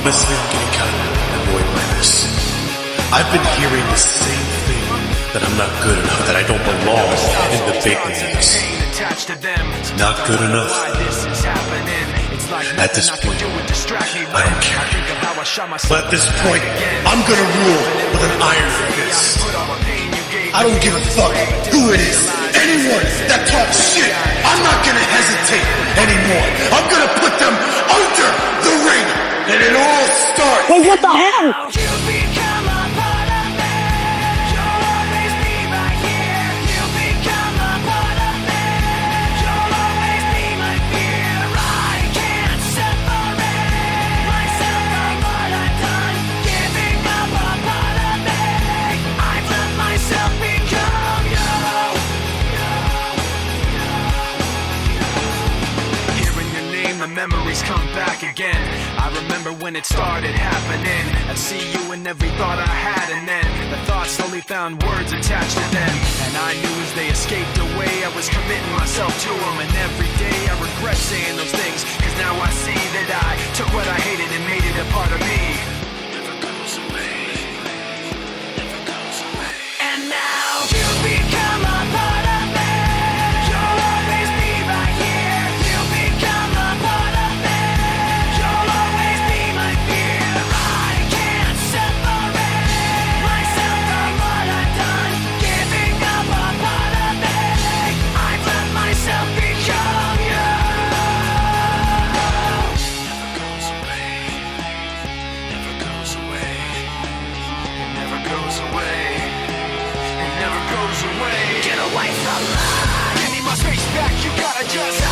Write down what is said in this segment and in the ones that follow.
Listen, I'm getting kind of annoyed by this. I've been hearing the same thing, that I'm not good enough, that I don't belong in the big leagues. Not good enough. At this point, I don't care. But at this point, I'm gonna rule with an iron fist. I don't give a fuck who it is. Anyone that talks shit, I'm not gonna hesitate anymore. I'm gonna put them under the ring. And it all starts. Wait, what the hell? Memories come back again. I remember when it started happening. I'd see you in every thought I had, and then the thoughts slowly found words attached to them. And I knew as they escaped away, I was committing myself to them. And every day I regret saying those things, cause now I see that I took what I hated and made it a part of me. Never goes away. Never goes away. And now you become a part of me. You'll always be right here. You become a part of me. You'll always be my fear. I can't separate myself from what I've done. Giving up a part of me. I've let myself become you. Never goes away. Never goes away. It never goes away. It never goes away. Get away from me. Give me my space back. You gotta just.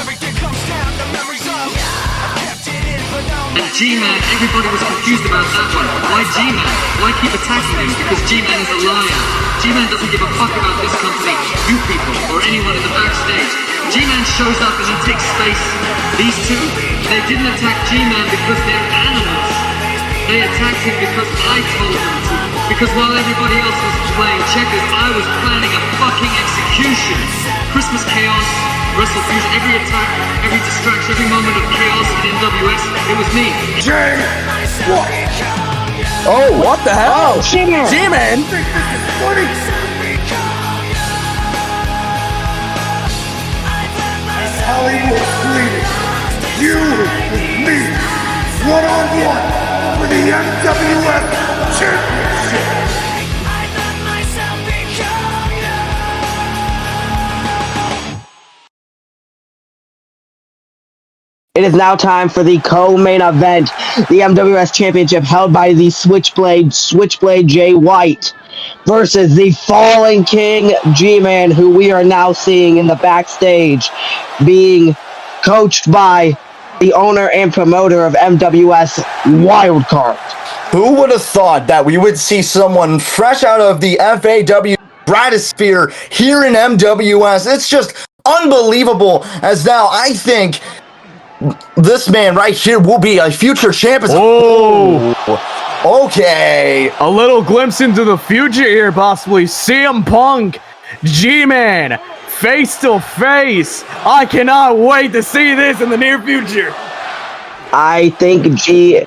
Everything comes down to memories of. I kept it in, but now I'm And G-Man, everybody was confused about that one. Why G-Man? Why keep attacking him? Because G-Man is a liar. G-Man doesn't give a fuck about this company, you people, or anyone in the backstage. G-Man shows up and he takes space. These two, they didn't attack G-Man because they're animals. They attacked him because I told them to. Because while everybody else was playing checkers, I was planning a fucking execution. Christmas chaos, WrestleFusion, every attack, every distraction, every moment of chaos in NWS, it was me. Jay! What? Oh, what the hell? Oh, G-Man! G-Man! Funny! Hollywood bleeding. You with me. One-on-one for the MWF Championship. I let myself become you. It is now time for the co-main event, the MWS Championship held by the Switchblade Jay White versus the Fallen King G-Man, who we are now seeing in the backstage, being coached by the owner and promoter of MWS, Wildcard. Who would have thought that we would see someone fresh out of the FAW stratosphere here in MWS? It's just unbelievable, as now I think this man right here will be a future champion. Oh, okay. a little glimpse into the future here, possibly. CM Punk, G-Man, face to face. I cannot wait to see this in the near future. I think G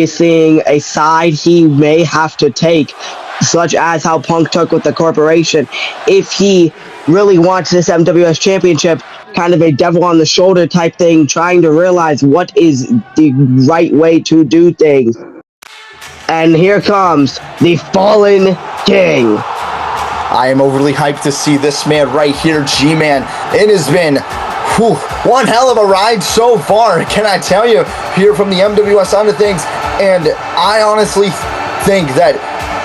is seeing a side he may have to take, such as how Punk took with the corporation, if he really wants this MWS Championship, kind of a devil on the shoulder type thing, trying to realize what is the right way to do things. And here comes the Fallen King. I am overly hyped to see this man right here, G-Man. It has been one hell of a ride so far, can I tell you, here from the MWS side of things. And I honestly think that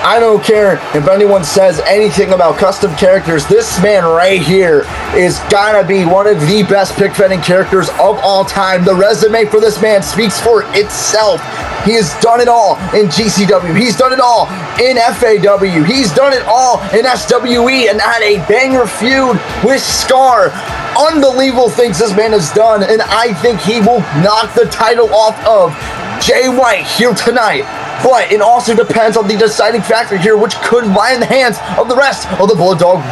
I don't care if anyone says anything about custom characters. This man right here is gotta be one of the best pick-fetting characters of all time. The resume for this man speaks for itself. He has done it all in GCW. He's done it all in FAW. He's done it all in SWE and had a banger feud with Scar. Unbelievable things this man has done, and I think he will knock the title off of Jay White here tonight. But it also depends on the deciding factor here, which could lie in the hands of the rest of the Bullet Dog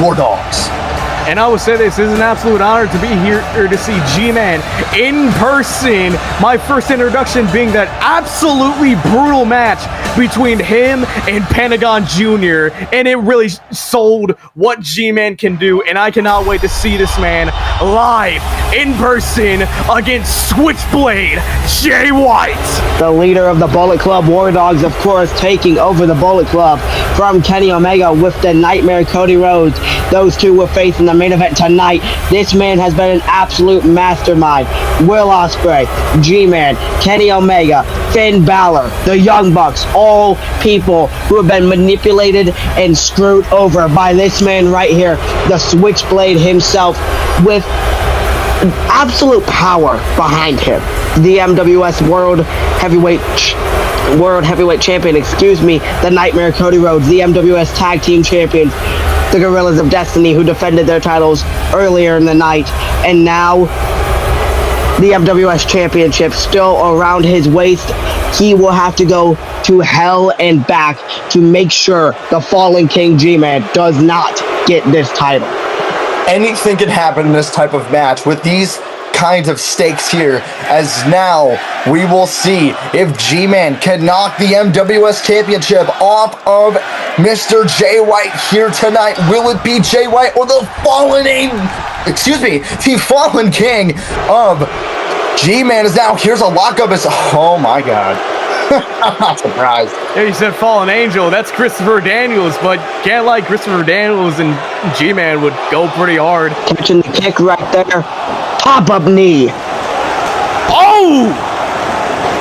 War Dogs. And I will say this is an absolute honor to be here to see G-Man in person. My first introduction being that absolutely brutal match between him and Pentagon Jr. And it really sold what G-Man can do. And I cannot wait to see this man live in person against Switchblade Jay White. The leader of the Bullet Club, War Dogs, of course, taking over the Bullet Club from Kenny Omega with the Nightmare Cody Rhodes. Those two will face in the main event tonight. This man has been an absolute mastermind. Will Ospreay, G-Man, Kenny Omega, Finn Balor, the Young Bucks, all people who have been manipulated and screwed over by this man right here, the Switchblade himself, with absolute power behind him. The MWS World Heavyweight Champion, the Nightmare Cody Rhodes, the MWS Tag Team Champions, the Gorillas of Destiny, who defended their titles earlier in the night, and now the MWS Championship still around his waist. He will have to go to hell and back to make sure the Fallen King G-Man does not get this title. Anything can happen in this type of match with these kinds of stakes here, as now we will see if G-Man can knock the MWS Championship off of Mr. Jay White here tonight. Will it be Jay White or the Fallen King of G-Man is now, here's a lockup, oh my god. I'm not surprised. Yeah, you said Fallen Angel. That's Christopher Daniels, but can't lie, Christopher Daniels and G-Man would go pretty hard. Catching the kick right there. Pop-up knee. Oh!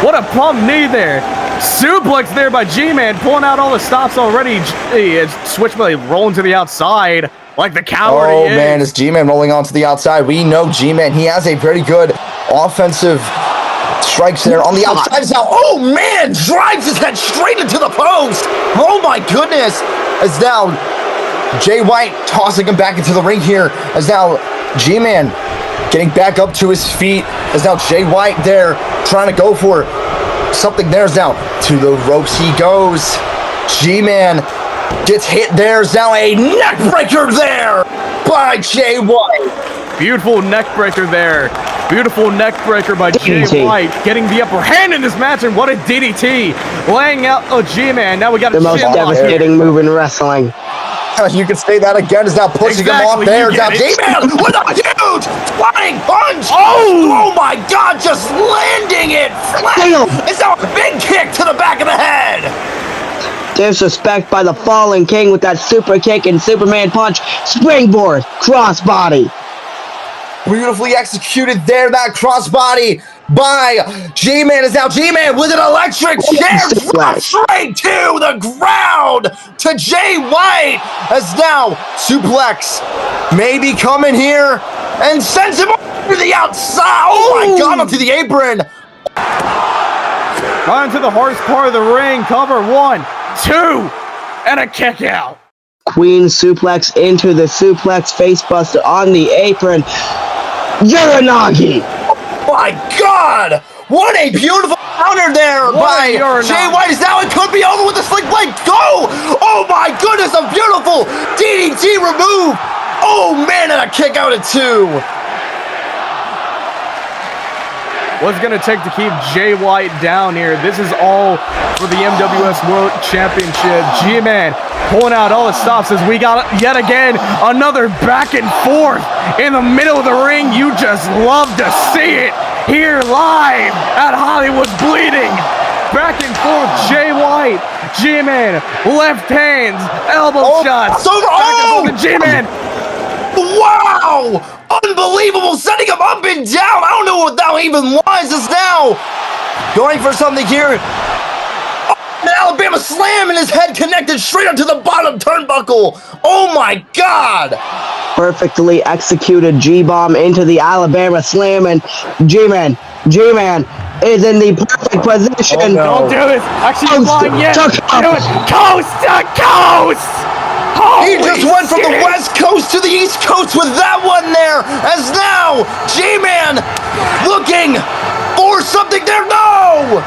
What a pump knee there. Suplex there by G-Man, pulling out all the stops already. Switchblade rolling to the outside like the coward he is. Oh man, is G-Man rolling onto the outside. We know G-Man, he has a very good offensive strikes there on the outside now. Oh man, drives his head straight into the post. Oh my goodness. As now Jay White tossing him back into the ring here. As now G-Man getting back up to his feet. As now Jay White there trying to go for something. There's now to the ropes he goes. G-Man gets hit. There's now a neck breaker there by Jay White. Beautiful neck breaker there. Beautiful neck breaker by Jay White, getting the upper hand in this match, and what a DDT, laying out G-Man. Now we got the most devastating move in wrestling. You can say that again. Is now pushing him off there. Now G-Man with a huge flying punch. Oh my God, just landing it flat. It's now a big kick to the back of the head. Disrespect by the Fallen King with that super kick and Superman punch. Springboard, crossbody. Beautifully executed there, that crossbody by G-Man. Is now G-Man with an electric chair drop straight to the ground to Jay White. As now suplex maybe coming here and sends him over to the outside. Oh my God, onto the apron. Right into the hardest part of the ring. Cover 1, 2, and a kick out. Queen suplex into the suplex facebuster on the apron. Uranagi! Oh my God! What a beautiful counter there by Jay White. Is now it could be over with the slick blade. Go! Oh my goodness, a beautiful DDT remove. Oh man, and a kick out at 2. What's it going to take to keep Jay White down here? This is all for the MWS World Championship. G-Man pulling out all the stops as we got yet again another back and forth in the middle of the ring. You just love to see it here live at Hollywood's Bleeding. Back and forth, Jay White, G-Man, left hands, elbow shots. G-Man. Wow! Unbelievable, setting him up and down. I don't know what that even was. Is now going for something here. An Alabama slam and his head connected straight onto the bottom turnbuckle. Oh my God! Perfectly executed G-bomb into the Alabama slam, and G-Man is in the perfect position. Oh, no. Don't do this. Actually, you're lying yet. Coast to coast. He just went from the West Coast to the East Coast with that one there, as now G-Man looking for something there. No!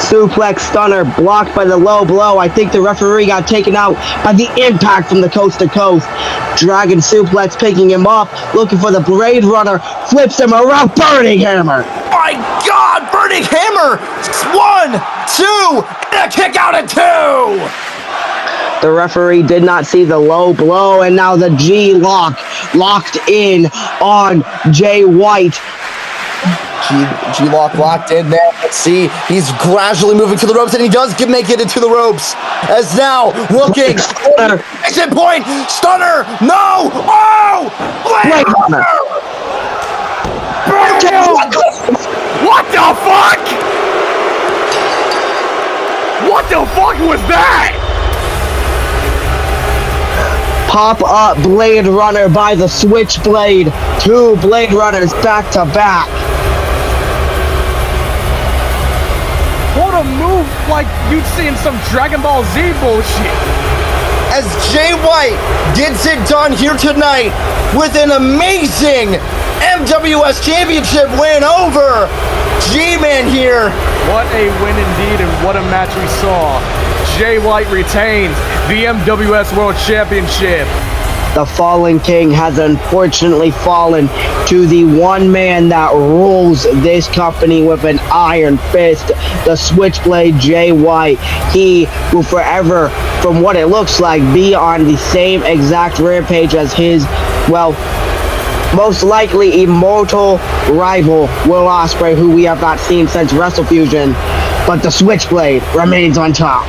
suplex stunner blocked by the low blow. I think the referee got taken out by the impact from the coast to coast. Dragon suplex picking him up, looking for the Blade Runner, flips him around, burning hammer. My God, burning hammer! 1, 2, and a kick out at 2! The referee did not see the low blow, and now the G-lock locked in on Jay White. G-lock locked in there. Let's see. He's gradually moving to the ropes, and he does make it into the ropes. As now looking. Exit point. Stunner. No. Oh! Blade Runner. What the fuck? What the fuck was that? Pop-up Blade Runner by the Switchblade. 2 Blade Runners back to back. What a move like you'd see in some Dragon Ball Z bullshit. As Jay White gets it done here tonight with an amazing MWS Championship win over G-Man here. What a win indeed, and what a match we saw. Jay White retains the MWS World Championship. The Fallen King has unfortunately fallen to the one man that rules this company with an iron fist, the Switchblade Jay White. He will forever, from what it looks like, be on the same exact rampage as his, well, most likely immortal rival, Will Ospreay, who we have not seen since WrestleFusion. But the Switchblade remains on top.